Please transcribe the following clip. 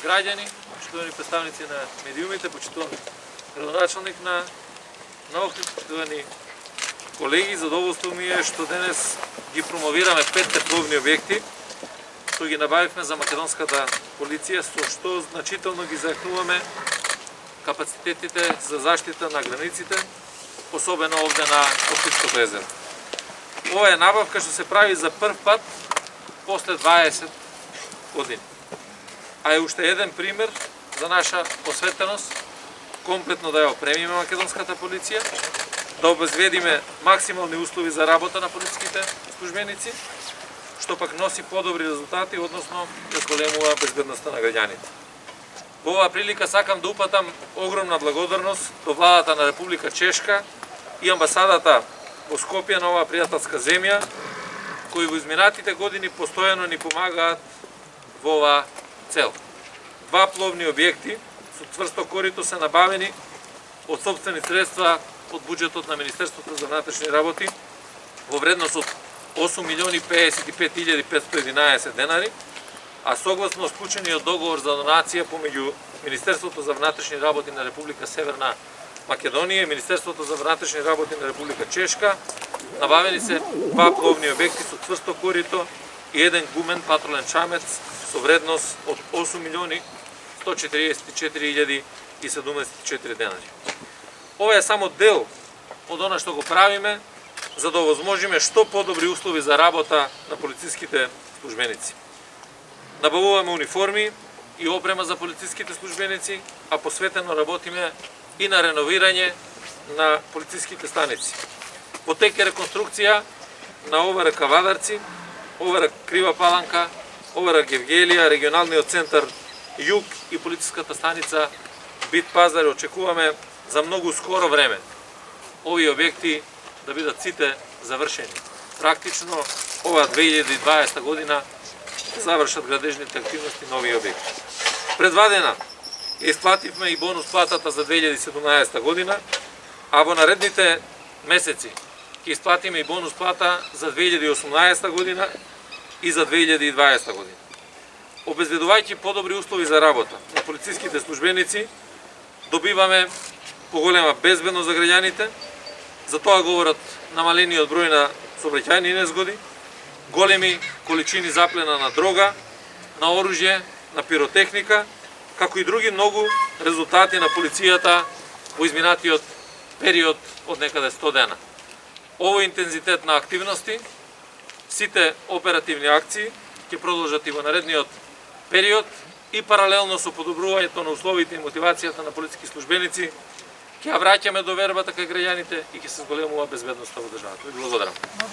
граѓани, почитувани представници на медиумите, почитуван градоначалник на Охрид, почитувани колеги, задоволство ми е што денес ги промовираме 5 пловни објекти, што ги набавивме за македонската полиција, со што значително ги зајакнуваме капацитетите за заштита на границите, особено овде на Охридското езеро. Ова е набавка што се прави за прв пат после 20 години. А е уште еден пример за наша посветеност, комплетно да ја опремиме македонската полиција, да обезбедиме максимални услови за работа на полициските службеници, што пак носи подобри резултати, односно ја зголемува безбедноста на граѓаните. Во оваа прилика сакам да упатам огромна благодарност до владата на Република Чешка и амбасадата во Скопје на оваа пријателска земја, кои во изминатите години постојано ни помагаат во оваа цел. 2 пловни објекти со цврсто корито се набавени од сопствени средства од буџетот на Министерството за внатрешни работи во вредност од 8.055.511 денари, а согласно склучениот договор за донација помеѓу Министерството за внатрешни работи на Република Северна Македонија и Министерството за внатрешни работи на Република Чешка, набавени се 2 пловни објекти со цврсто корито и еден гумен патролен чамец со вредност од 8.144.074 денари. Ова е само дел од она што го правиме за да овозможиме што подобри услови за работа на полициските службеници. Набавуваме униформи и опрема за полициските службеници, а посветено работиме и на реновирање на полициските станици. Во тек е реконструкција на ОВР Кавадарци, ОВР Крива Паланка, ОВР Гевгелија, регионалниот центар Југ и полициската станица Бит Пазар. Очекуваме за многу скоро време овие објекти да бидат сите завршени. Практично ова 2020 година ќе завршат градежните активности на овие објекти. Пред 2 дена исплативме и бонус платата за 2017 година, а во наредните месеци ќе исплатиме и бонус плата за 2018 година и за 2020 година. Обезбедувајќи подобри услови за работа на полициските службеници, добиваме поголема безбедност за граѓаните. За тоа говорат намалениот број на сообраќајни незгоди, големи количини заплена на дрога, на оружје, на пиротехника, како и други многу резултати на полицијата во изминатиот период од некаде 100 дена. Овој интензитет на активности, сите оперативни акции ќе продолжат и во наредниот период и паралелно со подобрувањето на условите и мотивацијата на полициски службеници ќе ја враќаме довербата кај граѓаните и ќе се зголемува безбедноста во државата. Ви благодарам.